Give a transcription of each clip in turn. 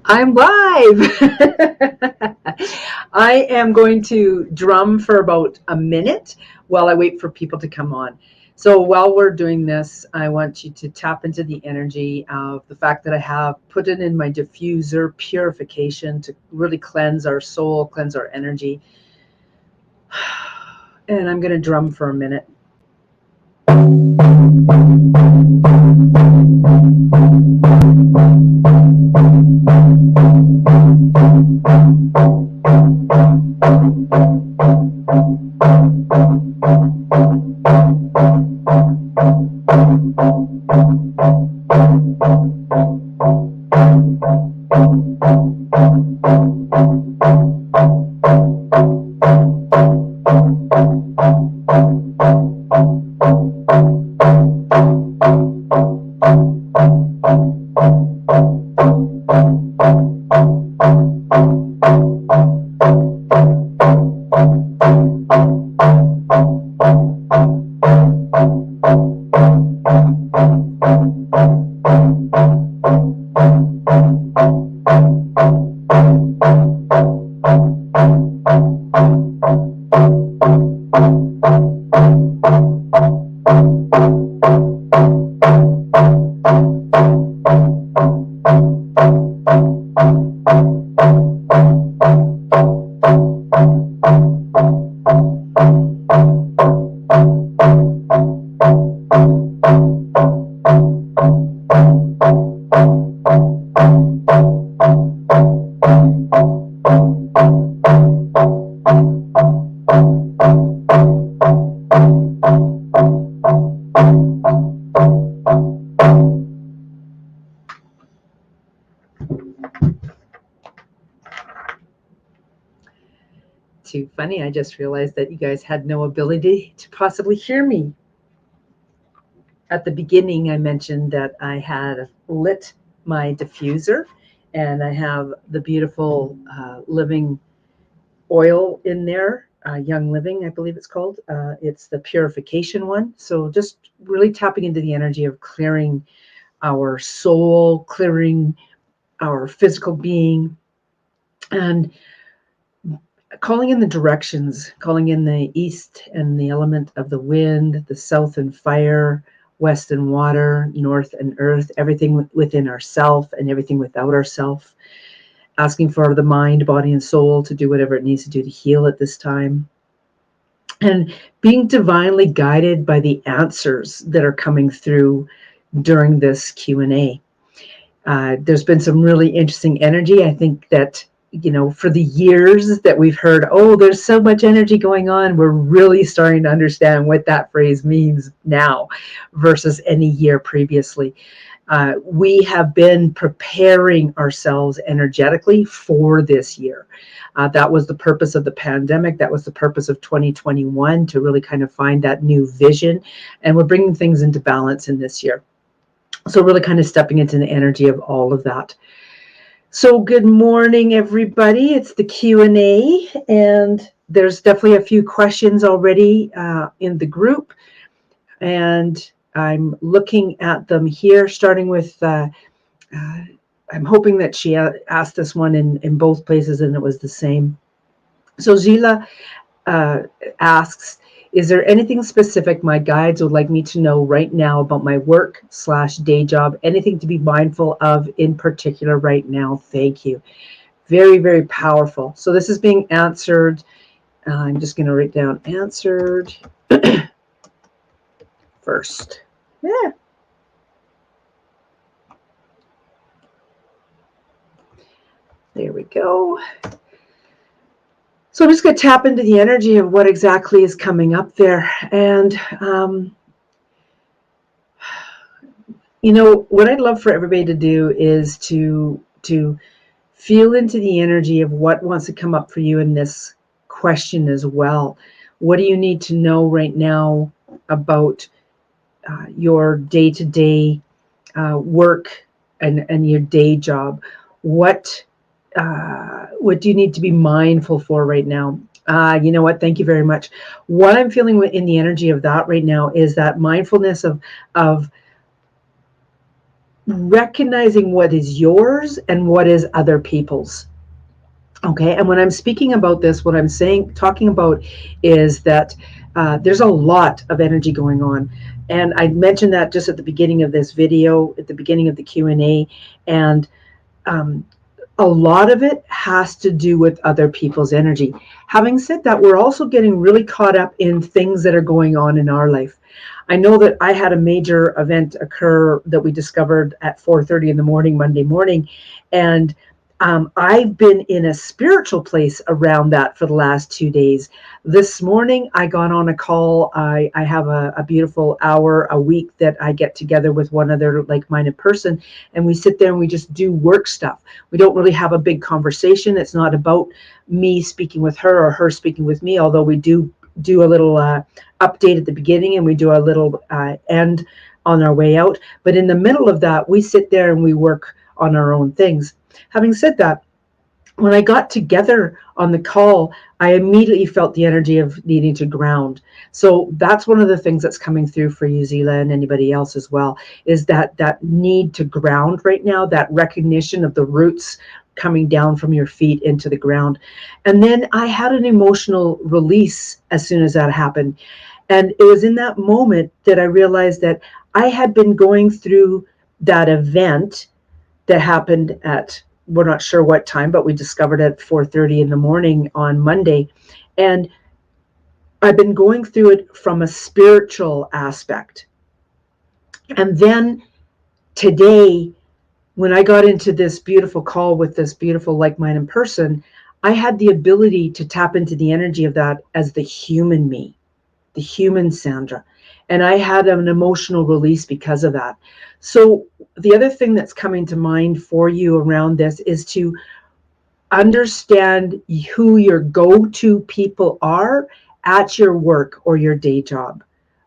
I'm live. I am going to drum for about a minute while I wait for people to come on. So while we're doing this, I want you to tap into the energy of the fact that I have put it in my diffuser purification to really cleanse our soul, cleanse our energy. And I'm going to drum for a minute. Too funny. I just realized that you guys had no ability to possibly hear me. At the beginning, I mentioned that I had lit my diffuser and I have the beautiful living oil in there, Young Living, I believe it's called. It's the purification one. So just really tapping into the energy of clearing our soul, clearing our physical being, and calling in the directions, calling in the east and the element of the wind, the south and fire, west and water, north and earth, everything within ourself and everything without ourself, asking for the mind, body, and soul to do whatever it needs to do to heal at this time, and being divinely guided by the answers that are coming through during this Q&A. There's been some really interesting energy. I think that, for the years that we've heard, oh, there's so much energy going on, we're really starting to understand what that phrase means now versus any year previously. We have been preparing ourselves energetically for this year. That was the purpose of the pandemic. That was the purpose of 2021, to really kind of find that new vision. And we're bringing things into balance in this year. So really kind of stepping into the energy of all of that. So good morning, everybody. It's the Q&A, and there's definitely a few questions already in the group. And I'm looking at them here, starting with, I'm hoping that she asked this one in both places and it was the same. So Zila asks, is there anything specific my guides would like me to know right now about my work/day job? Anything to be mindful of in particular right now? Thank you. Very, very powerful. So this is being answered. I'm just going to write down answered first. Yeah. There we go. So I'm just going to tap into the energy of what exactly is coming up there. And, what I'd love for everybody to do is to feel into the energy of what wants to come up for you in this question as well. What do you need to know right now about your day-to-day work and your day job? What do you need to be mindful for right now? You know what? Thank you very much. What I'm feeling in the energy of that right now is that mindfulness of recognizing what is yours and what is other people's. Okay, and when I'm speaking about this, what I'm talking about is that there's a lot of energy going on, and I mentioned that just at the beginning of this video, at the beginning of the Q&A, and um, a lot of it has to do with other people's energy. Having said that, we're also getting really caught up in things that are going on in our life. I know that I had a major event occur that we discovered at 4:30 in the morning, Monday morning, and I've been in a spiritual place around that for the last 2 days. This morning, I got on a call. I have a beautiful hour a week that I get together with one other like-minded person, and we sit there and we just do work stuff. We don't really have a big conversation. It's not about me speaking with her or her speaking with me, although we do a little update at the beginning and we do a little end on our way out. But in the middle of that, we sit there and we work on our own things. Having said that, when I got together on the call, I immediately felt the energy of needing to ground. So that's one of the things that's coming through for you, Zila, and anybody else as well, is that need to ground right now, that recognition of the roots coming down from your feet into the ground. And then I had an emotional release as soon as that happened. And it was in that moment that I realized that I had been going through that event that happened at, we're not sure what time, but we discovered at 4:30 in the morning on Monday. And I've been going through it from a spiritual aspect. And then today, when I got into this beautiful call with this beautiful like-minded person, I had the ability to tap into the energy of that as the human me, the human Sandra. And I had an emotional release because of that. So the other thing that's coming to mind for you around this is to understand who your go-to people are at your work or your day job.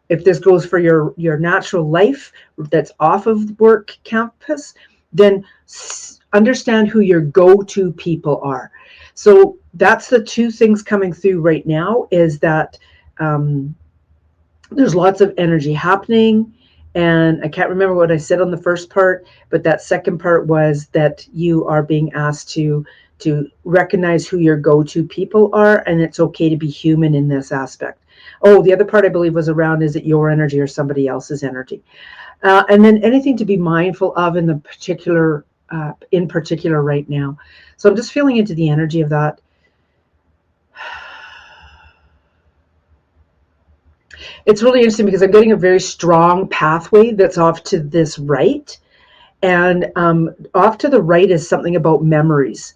If this goes for your natural life that's off of work campus, then understand who your go-to people are. So that's the two things coming through right now, is that there's lots of energy happening. And I can't remember what I said on the first part, but that second part was that you are being asked to recognize who your go-to people are, and it's okay to be human in this aspect. Oh, the other part I believe was around, is it your energy or somebody else's energy? And then anything to be mindful of in particular right now. So I'm just feeling into the energy of that. It's really interesting because I'm getting a very strong pathway that's off to this right. And off to the right is something about memories.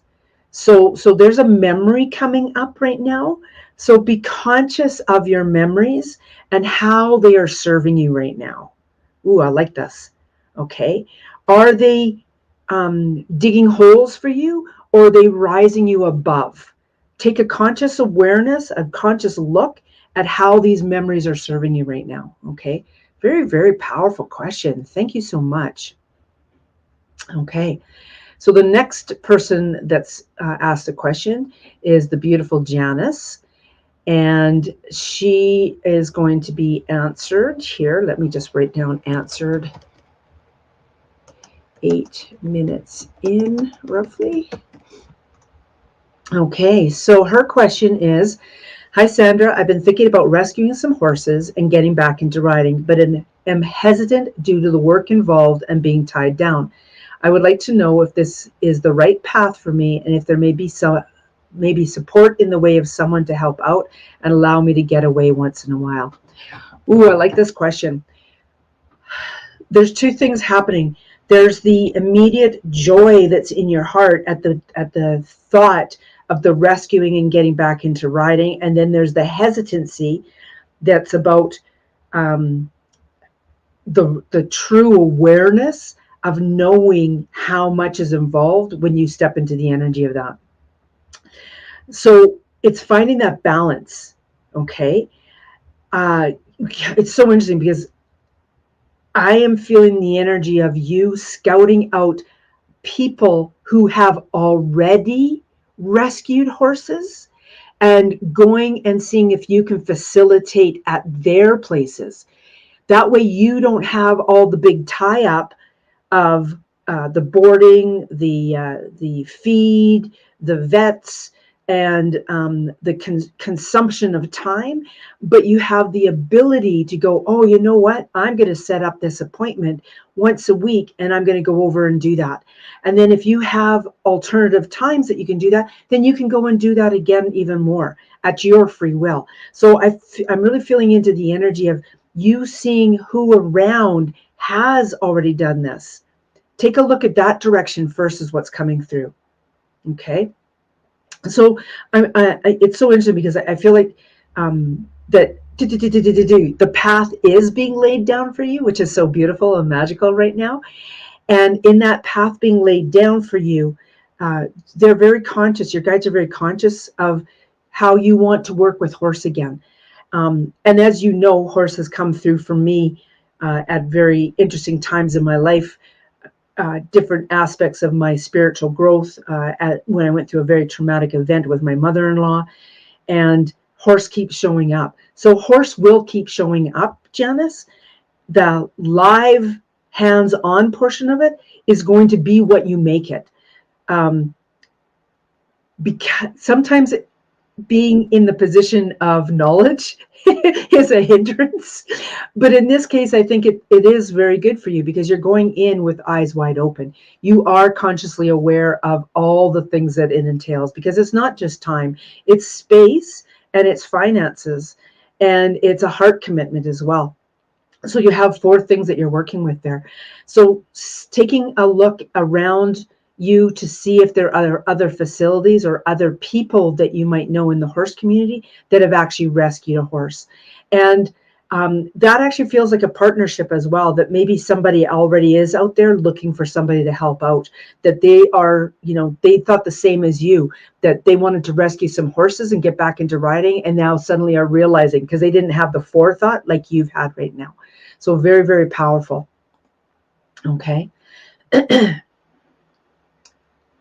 So there's a memory coming up right now. So be conscious of your memories and how they are serving you right now. Ooh, I like this. Okay. Are they digging holes for you, or are they rising you above? Take a conscious awareness, a conscious look at how these memories are serving you right now. Okay. Very, very powerful question. Thank you so much. Okay. So the next person that's asked a question is the beautiful Janice. And she is going to be answered here. Let me just write down answered 8 minutes in, roughly. Okay, so her question is, hi Sandra, I've been thinking about rescuing some horses and getting back into riding, but am hesitant due to the work involved and being tied down. I would like to know if this is the right path for me, and if there may be maybe support in the way of someone to help out and allow me to get away once in a while. Ooh, I like this question. There's two things happening. There's the immediate joy that's in your heart at the thought of the rescuing and getting back into riding, and then there's the hesitancy that's about the true awareness of knowing how much is involved when you step into the energy of that. So it's finding that balance. Okay. It's so interesting because I am feeling the energy of you scouting out people who have already rescued horses and going and seeing if you can facilitate at their places. That way you don't have all the big tie up of the boarding, the feed, the vets, and the consumption of time, but you have the ability to go, oh, you know what? I'm going to set up this appointment once a week, and I'm going to go over and do that. And then if you have alternative times that you can do that, then you can go and do that again even more at your free will. So I'm really feeling into the energy of you seeing who around has already done this. Take a look at that direction versus what's coming through. Okay. So it's so interesting because I feel like that the path is being laid down for you, which is so beautiful and magical right now. And in that path being laid down for you, they're very conscious. Your guides are very conscious of how you want to work with horse again. And as you know, horse has come through for me at very interesting times in my life. Different aspects of my spiritual growth when I went through a very traumatic event with my mother-in-law, and horse keeps showing up. So horse will keep showing up, Janice. The live hands-on portion of it is going to be what you make it. Because sometimes being in the position of knowledge is a hindrance. But in this case, I think it is very good for you because you're going in with eyes wide open. You are consciously aware of all the things that it entails, because it's not just time, it's space and it's finances and it's a heart commitment as well. So you have 4 things that you're working with there. So taking a look around you to see if there are other facilities or other people that you might know in the horse community that have actually rescued a horse. And that actually feels like a partnership as well, that maybe somebody already is out there looking for somebody to help out, that they are, they thought the same as you, that they wanted to rescue some horses and get back into riding, and now suddenly are realizing because they didn't have the forethought like you've had right now. So very, very powerful. Okay.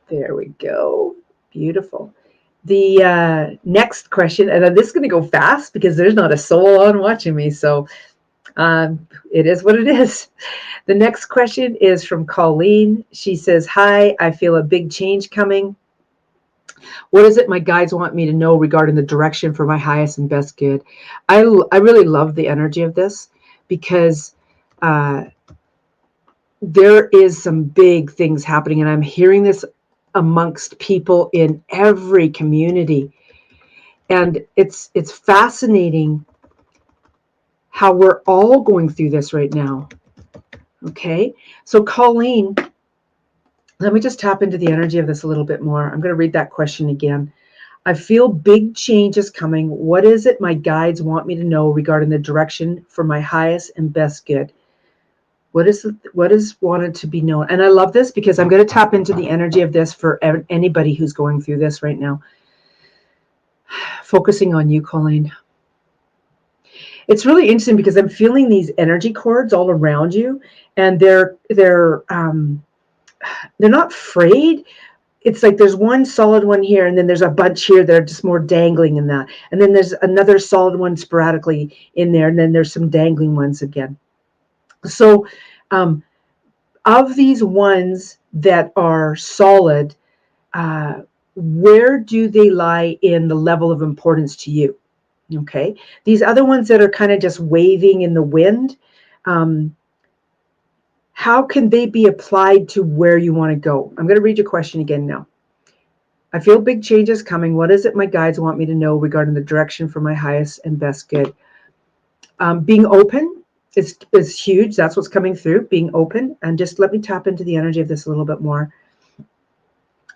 There we go. Beautiful. The next question, and this is going to go fast because there's not a soul on watching me. So it is what it is. The next question is from Colleen. She says, hi, I feel a big change coming. What is it my guides want me to know regarding the direction for my highest and best good? I really love the energy of this because there is some big things happening, and I'm hearing this amongst people in every community. And it's fascinating how we're all going through this right now. Okay, so Colleen, let me just tap into the energy of this a little bit more. I'm going to read that question again. I feel big changes coming. What is it my guides want me to know regarding the direction for my highest and best good? What is wanted to be known? And I love this because I'm going to tap into the energy of this for anybody who's going through this right now. Focusing on you, Colleen. It's really interesting because I'm feeling these energy cords all around you, and they're not frayed. It's like there's one solid one here, and then there's a bunch here that are just more dangling in that. And then there's another solid one sporadically in there, and then there's some dangling ones again. So of these ones that are solid, where do they lie in the level of importance to you? Okay. These other ones that are kind of just waving in the wind, how can they be applied to where you want to go? I'm going to read your question again now. I feel big changes coming. What is it my guides want me to know regarding the direction for my highest and best good? Being open is huge. That's what's coming through, being open. And just let me tap into the energy of this a little bit more.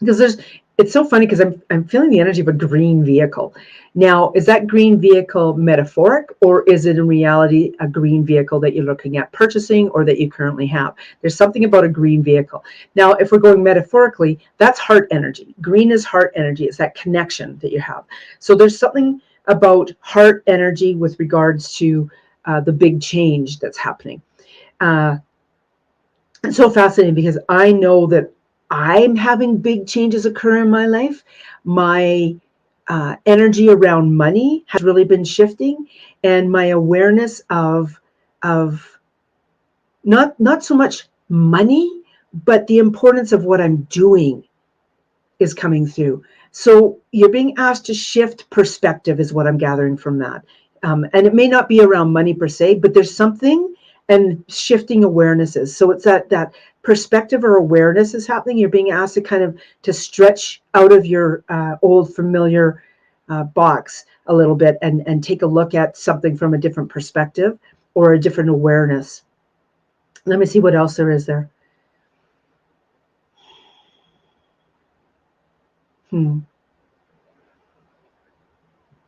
Because it's so funny because I'm feeling the energy of a green vehicle. Now, is that green vehicle metaphoric, or is it in reality a green vehicle that you're looking at purchasing or that you currently have? There's something about a green vehicle. Now, if we're going metaphorically, that's heart energy. Green is heart energy. It's that connection that you have. So there's something about heart energy with regards to the big change that's happening. It's so fascinating because I know that I'm having big changes occur in my life. My energy around money has really been shifting, and my awareness of not so much money, but the importance of what I'm doing is coming through. So you're being asked to shift perspective is what I'm gathering from that. And it may not be around money per se, but there's something, and shifting awarenesses. So it's that perspective or awareness is happening. You're being asked to kind of to stretch out of your old familiar box a little bit and take a look at something from a different perspective or a different awareness. Let me see what else there is there.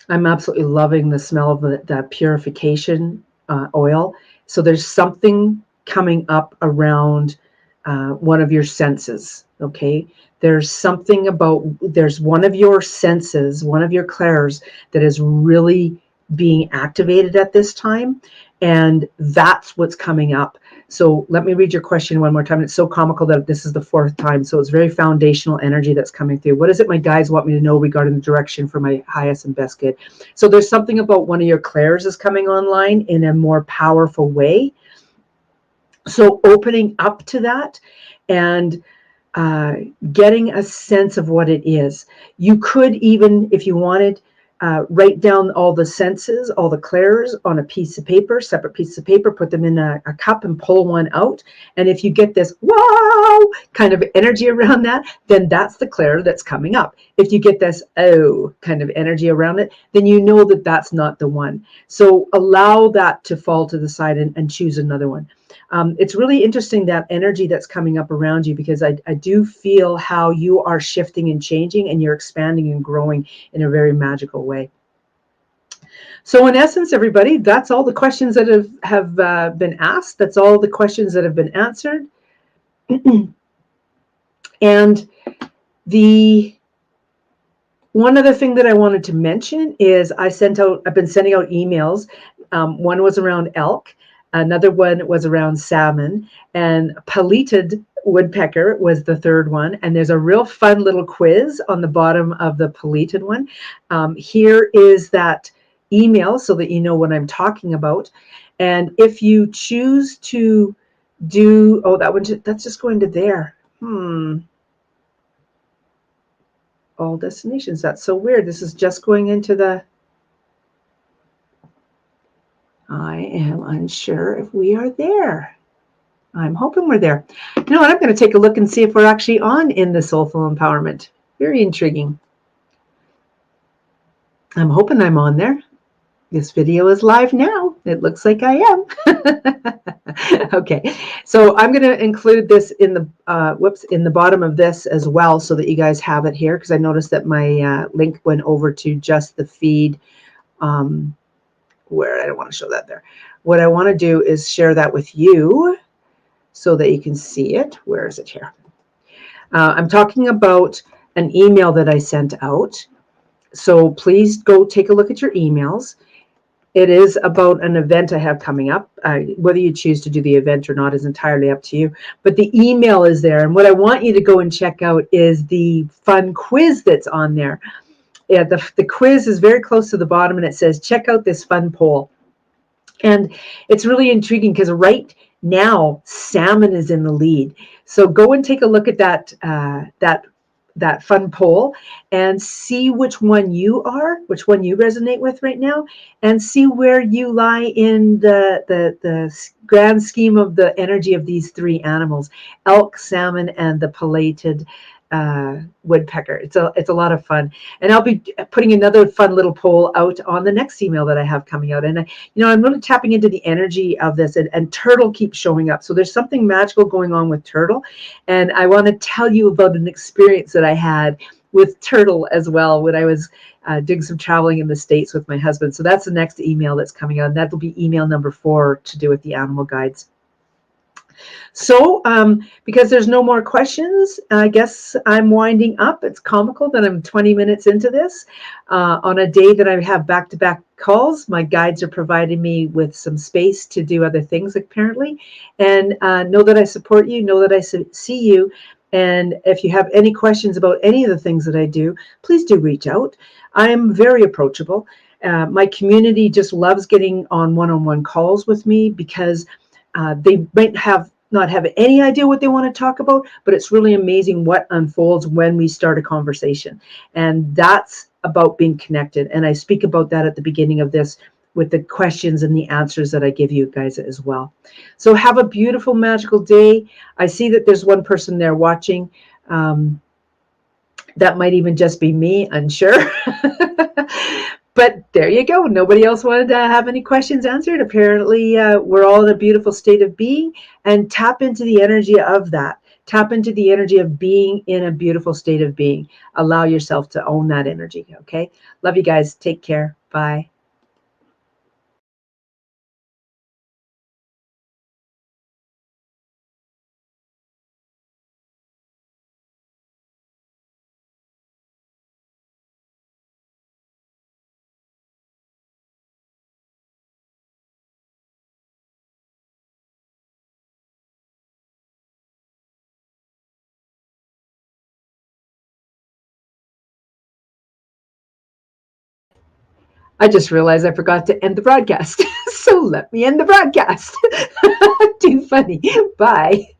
I'm absolutely loving the smell of that purification oil. So there's something coming up around one of your senses. Okay. There's something about, there's one of your senses, one of your clairs that is really being activated at this time. And that's what's coming up. So let me read your question one more time. It's so comical that this is the fourth time. So it's very foundational energy that's coming through. What is it my guides want me to know regarding the direction for my highest and best good? So there's something about one of your clairs is coming online in a more powerful way. So opening up to that and getting a sense of what it is. You could even, if you wanted, write down all the senses, all the clairs on a piece of paper, separate piece of paper, put them in a cup and pull one out. And if you get this wow kind of energy around that, then that's the clair that's coming up. If you get this oh kind of energy around it, then you know that that's not the one. So allow that to fall to the side and choose another one. It's really interesting, that energy that's coming up around you, because I do feel how you are shifting and changing, and you're expanding and growing in a very magical way. So in essence, everybody, that's all the questions that have been asked. That's all the questions that have been answered. And the one other thing that I wanted to mention is I've been sending out emails. One was around elk. Another one was around salmon, and pileated woodpecker was the third one. And there's a real fun little quiz on the bottom of the pileated one. Here is that email so that you know what I'm talking about. And if you choose to do, oh, that's just going to there. All destinations. That's so weird. This is just going into the, I am unsure if we are there. I'm hoping we're there. You know what? I'm going to take a look and see if we're actually on in the Soulful Empowerment. Very intriguing. I'm hoping I'm on there. This video is live now. It looks like I am. Okay, so I'm going to include this in the in the bottom of this as well, so that you guys have it here, because I noticed that my link went over to just the feed. Where I don't want to show that there. What I want to do is share that with you so that you can see it. Where is it here? I'm talking about an email that I sent out. So please go take a look at your emails. It is about an event I have coming up. Whether you choose to do the event or not is entirely up to you. But the email is there. And what I want you to go and check out is the fun quiz that's on there. Yeah, the quiz is very close to the bottom, and it says, check out this fun poll. And it's really intriguing because right now, salmon is in the lead. So go and take a look at that fun poll and see which one you resonate with right now, and see where you lie in the grand scheme of the energy of these three animals: elk, salmon, and the pileated woodpecker. It's a lot of fun, and I'll be putting another fun little poll out on the next email that I have coming out. And I'm really tapping into the energy of this, and turtle keeps showing up. So there's something magical going on with turtle, and I want to tell you about an experience that I had with turtle as well when I was doing some traveling in the States with my husband. So that's the next email that's coming out, and that'll be email number 4 to do with the animal guides. So because there's no more questions, I guess I'm winding up. It's comical that I'm 20 minutes into this on a day that I have back-to-back calls. My guides are providing me with some space to do other things, apparently. And know that I support you, know that I see you. And if you have any questions about any of the things that I do, please do reach out. I am very approachable. My community just loves getting on one-on-one calls with me, because they might have not have any idea what they want to talk about, but it's really amazing what unfolds when we start a conversation. And that's about being connected. And I speak about that at the beginning of this with the questions and the answers that I give you guys as well. So have a beautiful, magical day. I see that there's one person there watching. That might even just be me, unsure. But there you go. Nobody else wanted to have any questions answered. Apparently, we're all in a beautiful state of being, and tap into the energy of that. Tap into the energy of being in a beautiful state of being. Allow yourself to own that energy. Okay. Love you guys. Take care. Bye. I just realized I forgot to end the broadcast. So let me end the broadcast. Too funny. Bye.